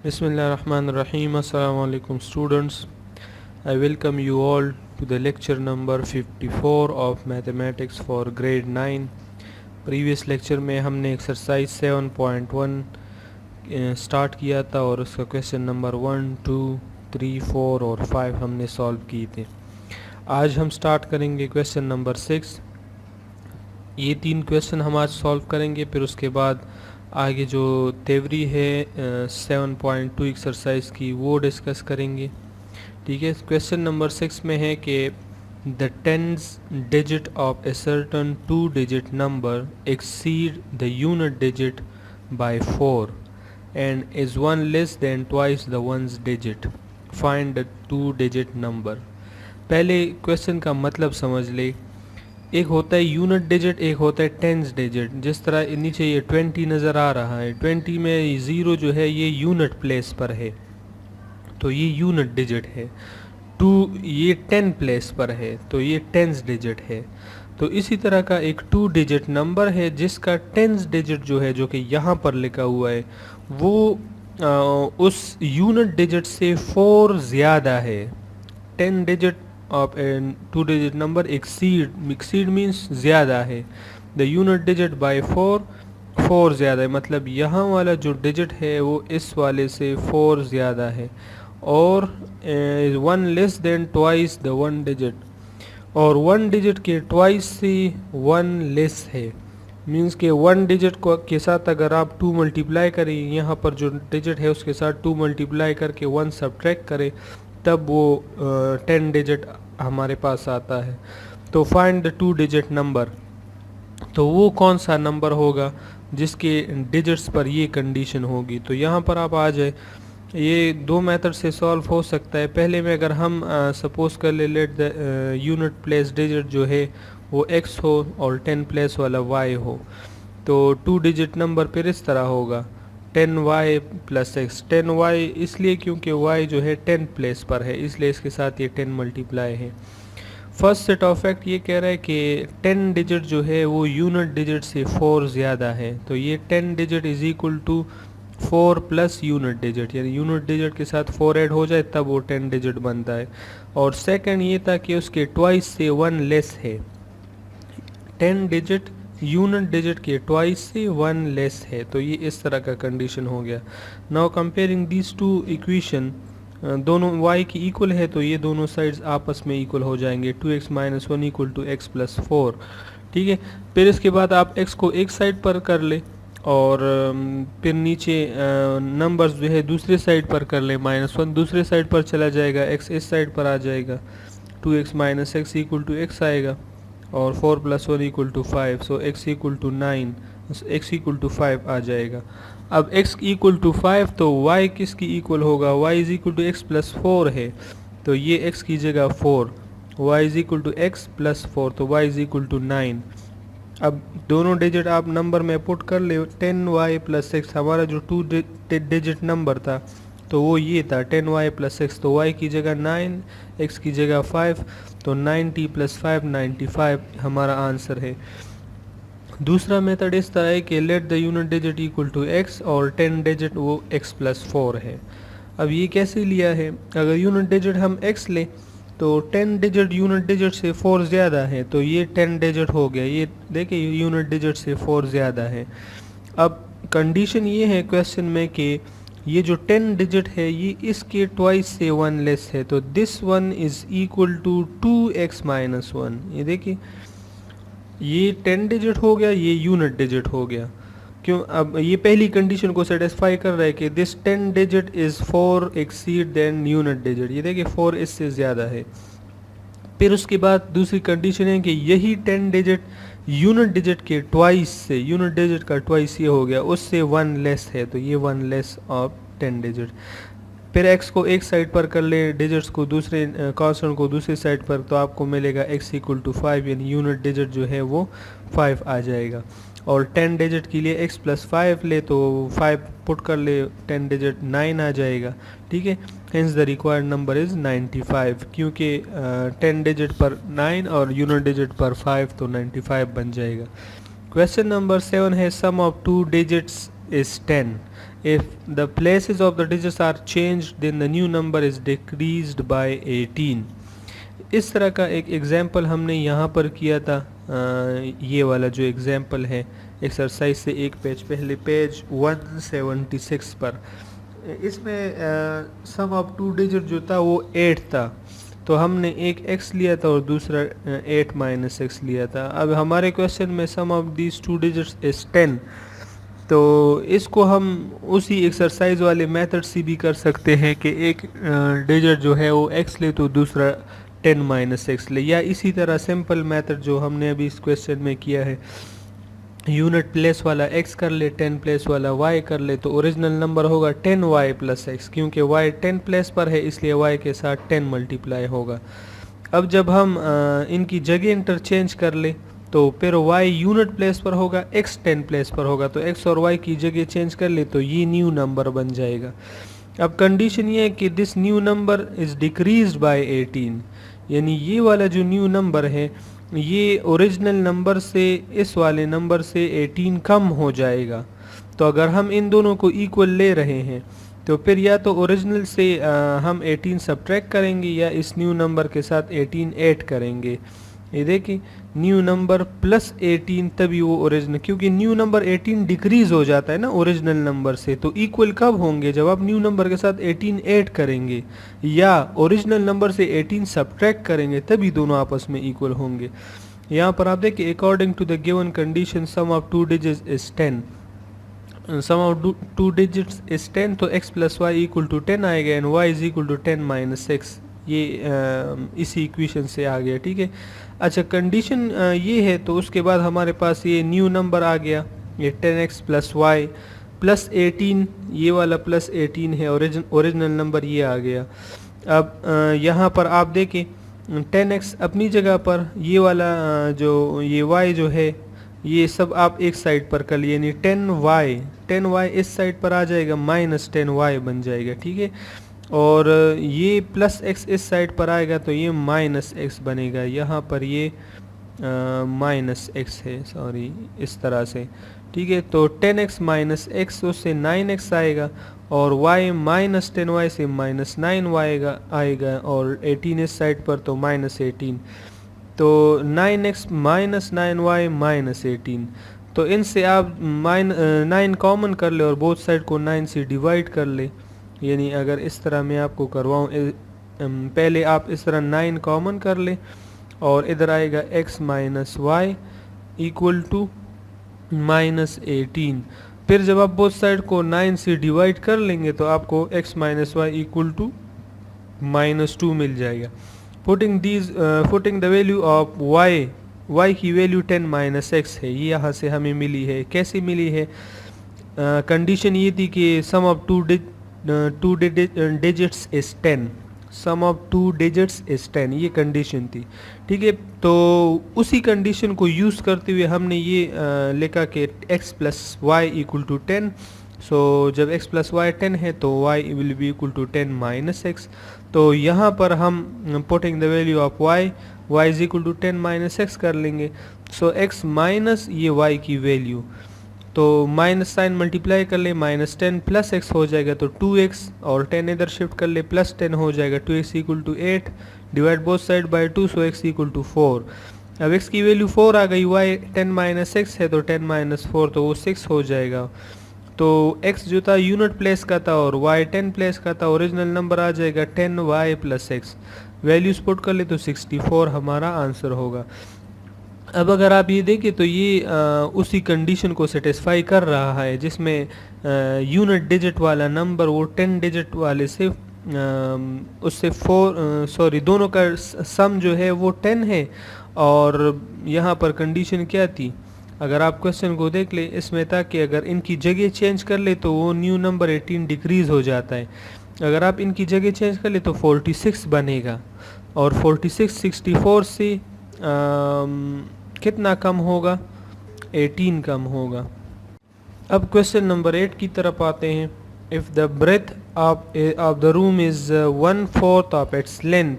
Bismillahirrahmanirrahim. Assalamu alaikum students. I welcome you all to the lecture number 54 of mathematics for grade 9. Previous lecture में हमने exercise 7.1 start किया था और उसका question number 1, 2, 3, 4 और 5 हमने सॉल्व किए थे। आज हम स्टार्ट करेंगे क्वेश्चन नंबर 6। ये 3 क्वेश्चन हम आज सॉल्व करेंगे, फिर उसके बाद आगे जो थ्योरी है 7.2 एक्सरसाइज की वो डिस्कस करेंगे। ठीक है, क्वेश्चन नंबर 6 में है कि the tens digit of a certain 2 digit number exceed the unit digit bye 4 and is 1 less than twice the ones digit, find the 2 digit number. पहले क्वेश्चन का मतलब समझ ले। एक होता है यूनिट डिजिट, एक होता है टेंस डिजिट। जिस तरह नीचे ये 20 नज़र आ रहा है, 20 में 0 जो है ये यूनिट प्लेस पर है तो ये यूनिट डिजिट है। 2 ये 10 प्लेस पर है तो ये टेंस डिजिट है। तो इसी तरह का एक 2 डिजिट नंबर है जिसका टेंस डिजिट जो है, जो कि यहाँ पर लिखा हुआ है, वो उस यूनिट डिजिट से 4 ज़्यादा है। 10 digit of A 2 digit number exceed means ज़्यादा है, द यूनिट डिजिट बाय 4 ज़्यादा है, मतलब यहाँ वाला जो डिजिट है वो इस वाले से 4 ज़्यादा है। और 1 less than twice the 1 digit, और 1 डिजिट के ट्वाइस से 1 लेस है। मीन्स के 1 डिजिट को के साथ अगर आप 2 मल्टीप्लाई करें, यहाँ पर जो डिजिट है उसके साथ 2 मल्टीप्लाई करके 1 सब्ट्रैक्ट करें, तब वो 10 डिजिट हमारे पास आता है। तो फाइंड द 2 डिजिट नंबर, तो वो कौन सा नंबर होगा जिसके डिजिट्स पर ये कंडीशन होगी। तो यहाँ पर आप आ जाए, ये 2 मेथड से सॉल्व हो सकता है। पहले में अगर हम सपोज कर ले, late the unit place digit जो है वो x हो और 10 प्लेस वाला y हो, तो 2 डिजिट नंबर फिर इस तरह होगा 10y प्लस x। 10y इसलिए क्योंकि y जो है 10 प्लेस पर है, इसलिए इसके साथ ये 10 मल्टीप्लाई है। फर्स्ट सेट ऑफ फैक्ट ये कह रहा है कि 10 डिजिट जो है वो यूनिट डिजिट से 4 ज़्यादा है, तो ये 10 digit is equal to 4 plus unit digit, यानी यूनिट डिजिट के साथ 4 ऐड हो जाए तब वो 10 डिजिट बनता है। और सेकंड ये था कि उसके ट्वाइस से 1 लेस है। 10 डिजिट यूनिट डिजिट के ट्वाइस से 1 लेस है, तो ये इस तरह का कंडीशन हो गया। नाउ कंपेयरिंग दीज 2 इक्वेशन, दोनों y की इक्वल है तो ये दोनों साइड्स आपस में इक्वल हो जाएंगे। 2x minus 1 equal to x plus 4। ठीक है, फिर इसके बाद आप x को एक साइड पर कर ले और फिर नीचे नंबर्स जो है दूसरे साइड पर कर ले। -1 दूसरे साइड पर चला जाएगा, x इस साइड पर आ जाएगा, 2x minus x equal to x आएगा और 4 plus 1 equal to 5, so x equal to 9, x equal to 5 आ जाएगा। अब x इक्वल टू 5 तो y किसकी इक्वल होगा, y is equal to x plus 4 है, तो ये x की जगह 4, y is equal to x plus 4, तो y इज इक्वल टू 9। अब दोनों डिजिट आप नंबर में पुट कर ले, 10y प्लस 6, हमारा जो 2 डिजिट नंबर था तो वो ये था 10y प्लस 6, तो y की जगह 9, x की जगह 5, तो 90 प्लस 5 95 हमारा आंसर है। दूसरा मेथड इस तरह है कि let the unit digit equal to x और 10 डिजिट वो x प्लस 4 है। अब ये कैसे लिया है, अगर यूनिट डिजिट हम x लें तो 10 डिजिट यूनिट डिजिट से 4 ज़्यादा है, तो ये 10 डिजिट हो गया। ये देखिए यूनिट डिजिट से 4 ज़्यादा है। अब कंडीशन ये है क्वेश्चन में कि ये जो 10 डिजिट है ये इसके ट्वाइस से 1 लेस है, तो this one is equal to 2x minus 1। ये देखिए ये 10 डिजिट हो गया, ये यूनिट डिजिट हो गया। क्यों, अब ये पहली कंडीशन को सेटिस्फाई कर रहा है कि this 10 digit is 4 exceed than unit digit. ये देखिए 4 इससे ज़्यादा है। फिर उसके बाद दूसरी कंडीशन है कि यही 10 डिजिट यूनिट डिजिट के ट्वाइस से, यूनिट डिजिट का ट्वाइस ये हो गया, उससे 1 लेस है, तो ये 1 लेस ऑफ 10 डिजिट। फिर x को एक साइड पर कर ले, डिजिट्स को दूसरे कांस्टेंट को दूसरी साइड पर, तो आपको मिलेगा x इक्वल टू 5, यानी यूनिट डिजिट जो है वो 5 आ जाएगा। और 10 डिजिट के लिए x प्लस 5 ले तो 5 पुट कर ले, 10 डिजिट 9 आ जाएगा। ठीक है, hence the required number is 95, क्योंकि 10 डिजिट पर 9 और यूनिट डिजिट पर 5, तो 95 बन जाएगा। क्वेश्चन नंबर 7 है sum of 2 digits is 10, if the places of the digits are changed then the new number is decreased by 18। इस तरह का एक एग्जाम्पल हमने यहाँ पर किया था। ये वाला जो एग्जाम्पल है एक्सरसाइज से एक पेज पहले, पेज 176 पर, इसमें सम ऑफ टू डिजिट जो था वो 8 था, तो हमने एक x लिया था और दूसरा 8 माइनस x लिया था। अब हमारे क्वेश्चन में sum of these two digits is 10, तो इसको हम उसी एक्सरसाइज वाले मेथड से भी कर सकते हैं कि एक डिजिट जो है वो x ले तो दूसरा 10 माइनस x ले, या इसी तरह सिंपल मेथड जो हमने अभी इस क्वेश्चन में किया है, यूनिट प्लेस वाला x कर ले, 10 प्लेस वाला y कर ले, तो ओरिजिनल नंबर होगा 10y प्लस x, क्योंकि y 10 प्लेस पर है इसलिए y के साथ 10 मल्टीप्लाई होगा। अब जब हम इनकी जगह इंटरचेंज कर ले तो फिर y यूनिट प्लेस पर होगा, x 10 प्लेस पर होगा, तो x और y की जगह चेंज कर ले तो ये न्यू नंबर बन जाएगा। अब कंडीशन ये है कि this new number is decreased bye 18, यानी ये वाला जो न्यू नंबर है ये ओरिजिनल नंबर से, इस वाले नंबर से 18 कम हो जाएगा। तो अगर हम इन दोनों को इक्वल ले रहे हैं तो फिर या तो ओरिजिनल से हम 18 सब्ट्रैक्ट करेंगे या इस न्यू नंबर के साथ 18 ऐड करेंगे। ये देखिए न्यू नंबर प्लस 18, तभी वो ओरिजिनल, क्योंकि न्यू नंबर 18 डिक्रीज हो जाता है ना ओरिजिनल नंबर से, तो इक्वल कब होंगे, जब आप न्यू नंबर के साथ 18 ऐड करेंगे या ओरिजिनल नंबर से 18 सब्ट्रैक्ट करेंगे, तभी दोनों आपस में इक्वल होंगे। यहाँ पर आप देखिए according to the given condition sum of two digits is 10, sum of two digits is 10, तो x plus y equal to 10 आएगा and y is equal to 10 minus x, ये इसी इक्वेशन से आ गया। ठीक है, अच्छा कंडीशन ये है, तो उसके बाद हमारे पास ये न्यू नंबर आ गया, ये 10x प्लस वाई प्लस 18, ये वाला प्लस 18 है, ओरिजिनल नंबर ये आ गया। अब यहाँ पर आप देखें 10x अपनी जगह पर, ये वाला जो ये y जो है ये सब आप एक साइड पर कर लिए, यानी 10y इस साइड पर आ जाएगा, माइनस 10y बन जाएगा। ठीक है, और ये प्लस x इस साइड पर आएगा तो ये माइनस x बनेगा, यहाँ पर ये माइनस x है, सॉरी इस तरह से। ठीक है, तो 10x माइनस x उससे 9x आएगा, और y माइनस 10y से माइनस 9y आएगा, और 18 इस साइड पर तो माइनस 18, तो 9x माइनस 9y माइनस 18, तो इनसे आप 9 कॉमन कर ले और बोथ साइड को 9 से डिवाइड कर ले। यानी अगर इस तरह मैं आपको करवाऊँ, पहले आप इस तरह 9 कॉमन कर ले और इधर आएगा x minus y equal to minus 18, फिर जब आप बोथ साइड को 9 से डिवाइड कर लेंगे तो आपको x minus y equal to minus 2 मिल जाएगा। Putting the value of y की वैल्यू 10 माइनस एक्स है, ये यहाँ से हमें मिली है। कैसे मिली है, कंडीशन ये थी कि sum of two digits is 10, sum of two digits is 10, ये कंडीशन थी। ठीक है, तो उसी कंडीशन को यूज़ करते हुए हमने ये लिखा कि x plus y equal to 10, so जब x प्लस वाई 10 है तो y will be equal to 10 minus x. तो यहाँ पर हम putting the value of y is equal to 10 minus x कर लेंगे, सो x माइनस ये y की वैल्यू, तो माइनस साइन मल्टीप्लाई कर ले, माइनस 10 प्लस x हो जाएगा तो 2x, और 10 इधर शिफ्ट कर ले प्लस 10 हो जाएगा, 2x equal to 8, divide both side by 2, so x equal to 4। अब x की वैल्यू 4 आ गई, y 10 माइनस एक्स है तो 10 माइनस 4 तो वो 6 हो जाएगा। तो x जो था यूनिट प्लेस का था और y 10 प्लेस का था, ओरिजिनल नंबर आ जाएगा 10y plus x, values put कर ले तो 64 हमारा आंसर होगा। अब अगर आप ये देखें तो ये उसी कंडीशन को सेटिस्फाई कर रहा है जिसमें यूनिट डिजिट वाला नंबर वो 10 डिजिट वाले से उससे 4 दोनों का सम जो है वो 10 है। और यहाँ पर कंडीशन क्या थी, अगर आप क्वेश्चन को देख ले, इसमें था कि अगर इनकी जगह चेंज कर ले तो वो न्यू नंबर 18 डिक्रीज़ हो जाता है, अगर आप इनकी जगह चेंज कर ले तो 46 बनेगा, और 46 64 से कितना कम होगा, 18 कम होगा। अब क्वेश्चन नंबर 8 की तरफ आते हैं। If the breadth of the room is 1/4 of its length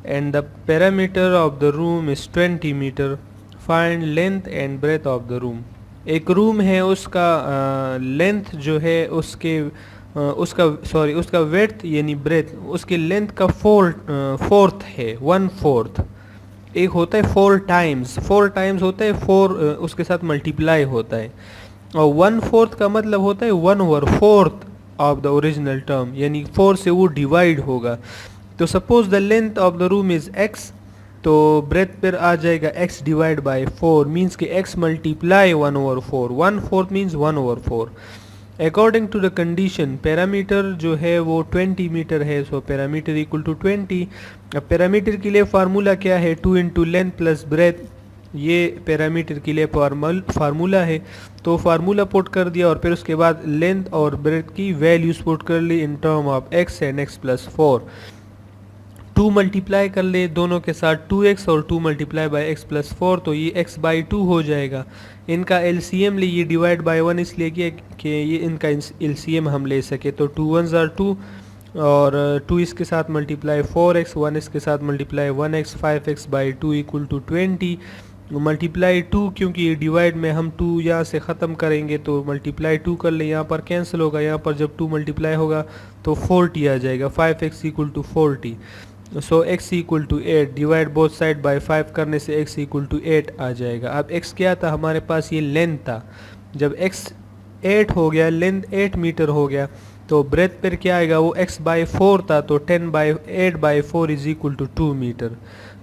and the parameter of the room is 20 metre, find length and breadth of the room. एक रूम है, उसका लेंथ जो है उसका वेड्थ यानी ब्रेथ उसकी लेंथ का फोर्थ है, 1/4। एक होता है 4 टाइम्स होता है, 4 उसके साथ मल्टीप्लाई होता है, और 1/4 का मतलब होता है 1/4 ऑफ द ओरिजिनल टर्म, यानी 4 से वो डिवाइड होगा। तो suppose the length of the room is x, तो ब्रेथ पर आ जाएगा x डिवाइड बाय 4, मीन्स कि x multiply 1/4, 1/4 means 1/4। According to the condition parameter जो है वो 20 मीटर है, सो पैरामीटर इक्वल टू 20। अब पैरामीटर के लिए फार्मूला क्या है, 2 इंटू लेंथ प्लस ब्रेथ, ये पैरामीटर के लिए फार्मूला है। तो फार्मूला पुट कर दिया और फिर उसके बाद लेंथ और ब्रेथ की वैल्यूज पुट कर ली in term of x and x plus 4। 2 multiply कर ले दोनों के साथ 2x और 2 मल्टीप्लाई बाई x प्लस 4, तो ये x बाई 2 हो जाएगा। इनका LCM ले, ये डिवाइड बाई 1 इसलिए किया कि ये इनका LCM हम ले सके। तो 2 1s are 2 और 2 इसके साथ मल्टीप्लाई 4x, 1 इसके साथ multiply 1x, 5x by 2 equal to 20 multiply 2, क्योंकि ये डिवाइड में हम 2 यहाँ से ख़त्म करेंगे तो मल्टीप्लाई 2 कर ले, यहाँ पर कैंसिल होगा, यहाँ पर जब 2 मल्टीप्लाई होगा तो 40 आ जाएगा, 5x equal to 40। So x equal to 8, divide both side by 5 करने से x इक्वल टू 8 आ जाएगा। अब x क्या था हमारे पास, ये लेंथ था। जब x 8 हो गया, लेंथ 8 मीटर हो गया, तो ब्रेथ पर क्या आएगा, वो x बाई 4 था, तो 10 by 8 by 4 is equal to 2 metre.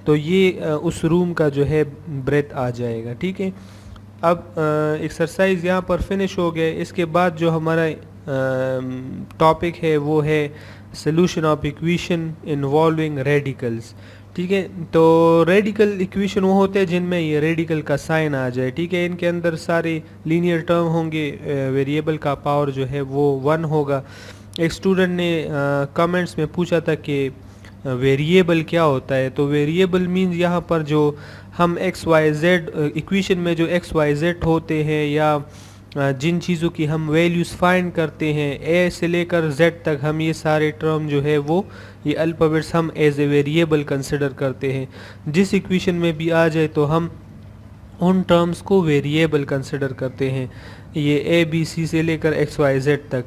तो ये उस रूम का जो है ब्रेथ आ जाएगा। ठीक है, अब एक्सरसाइज यहाँ पर फिनिश हो गया। इसके बाद जो हमारा टॉपिक है वो है solution of equation involving radicals. ठीक है, तो रेडिकल इक्वेशन वो होते हैं जिनमें ये रेडिकल का साइन आ जाए। ठीक है, इनके अंदर सारे लीनियर टर्म होंगे, वेरिएबल का पावर जो है वो 1 होगा। एक स्टूडेंट ने कमेंट्स में पूछा था कि वेरिएबल क्या होता है, तो वेरिएबल मीन्स यहाँ पर जो हम एक्स वाई जेड इक्वेशन में जो एक्स वाई जेड होते हैं या जिन चीज़ों की हम वैल्यूज़ फाइंड करते हैं ए से लेकर जेड तक, हम ये सारे टर्म जो है वो ये अल्फ़ाबेट्स हम एज ए वेरिएबल कंसिडर करते हैं। जिस इक्वेशन में भी आ जाए तो हम उन टर्म्स को वेरिएबल कंसिडर करते हैं, ये ए बी सी से लेकर एक्स वाई जेड तक।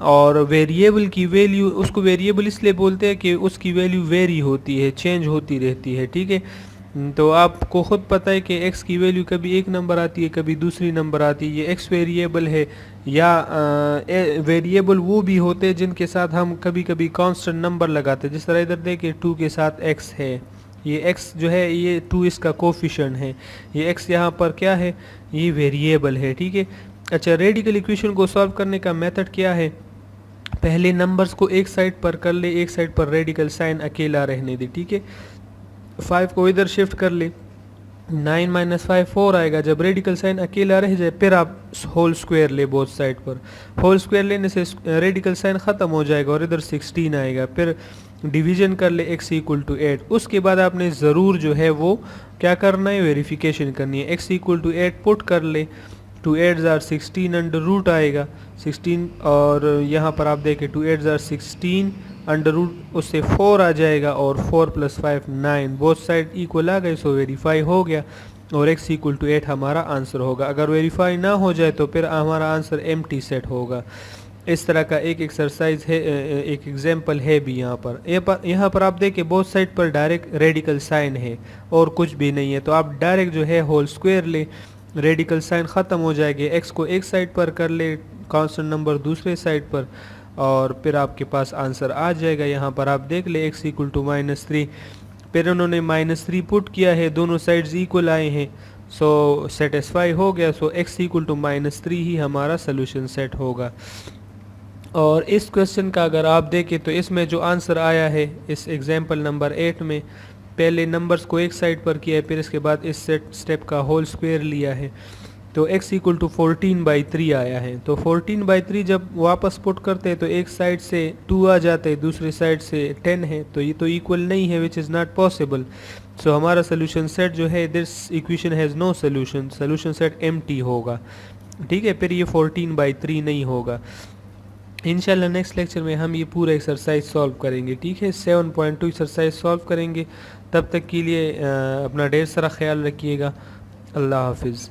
और वेरिएबल की वैल्यू, उसको वेरिएबल इसलिए बोलते हैं कि उसकी वैल्यू वेरी होती है, चेंज होती रहती है। ठीक है, तो आपको ख़ुद पता है कि x की वैल्यू कभी एक नंबर आती है, कभी दूसरी नंबर आती है। ये x वेरिएबल है, या वेरिएबल वो भी होते हैं जिनके साथ हम कभी कभी कांस्टेंट नंबर लगाते हैं। जिस तरह इधर देखिए 2 के साथ x है, ये x जो है ये 2 इसका कोफिशिएंट है, ये x यहाँ पर क्या है, ये वेरिएबल है। ठीक है, अच्छा, रेडिकल इक्वेशन को सॉल्व करने का मेथड क्या है, पहले नंबर्स को एक साइड पर कर ले, एक साइड पर रेडिकल साइन अकेला रहने दे। ठीक है, 5 को इधर शिफ्ट कर ले, 9 माइनस 5 4 आएगा। जब रेडिकल साइन अकेला रह जाए फिर आप होल स्क्वायर ले, बोथ साइड पर होल स्क्वायर लेने से रेडिकल साइन ख़त्म हो जाएगा और इधर 16 आएगा। फिर डिवीजन कर ले x इक्वल टू 8। उसके बाद आपने ज़रूर जो है वो क्या करना है, वेरिफिकेशन करनी है। x इक्वल टू 8 पुट कर ले, 2 8s are 16 अंडर रूट आएगा 16, और यहाँ पर आप देखें 2 8s are 16 अंडर रूट, उससे 4 आ जाएगा और 4 प्लस 5 9, बोथ साइड इक्वल आ गए, सो वेरीफाई हो गया और x इक्वल टू 8 हमारा आंसर होगा। अगर वेरीफाई ना हो जाए तो फिर हमारा आंसर एम्प्टी सेट होगा। इस तरह का एक एक्सरसाइज है, एक एग्जांपल है भी यहाँ पर आप देखें बोथ साइड पर डायरेक्ट रेडिकल साइन है और कुछ भी नहीं है, तो आप डायरेक्ट जो है होल स्क्वायर ले, रेडिकल साइन ख़त्म हो जाएंगे, x को एक साइड पर कर ले, कांस्टेंट नंबर दूसरे साइड पर, और फिर आपके पास आंसर आ जाएगा। यहाँ पर आप देख ले x इक्वल टू -3, फिर उन्होंने -3 पुट किया है, दोनों साइड्स इक्वल आए हैं, सो सेटिस्फाई हो गया। सो x इक्वल टू -3 ही हमारा सोल्यूशन सेट होगा। और इस क्वेश्चन का अगर आप देखें तो इसमें जो आंसर आया है इस एग्जाम्पल नंबर 8 में, पहले नंबर्स को एक साइड पर किया है, फिर इसके बाद इस स्टेप का होल स्क्वायर लिया है, तो x इक्वल टू 14/3 आया है। तो 14/3 जब वापस पुट करते हैं तो एक साइड से 2 आ जाते हैं, दूसरी साइड से 10 है, तो ये तो इक्वल नहीं है, which is not possible. So हमारा सोल्यूशन सेट जो है, this equation has no solution, solution set empty होगा। ठीक है, फिर ये 14/3 नहीं होगा। इंशाल्लाह नेक्स्ट लेक्चर में हम ये पूरा एक्सरसाइज सॉल्व करेंगे। ठीक है, 7.2 एक्सरसाइज सॉल्व करेंगे। तब तक के लिए अपना ढेर सारा ख्याल रखिएगा। अल्लाह हाफिज़।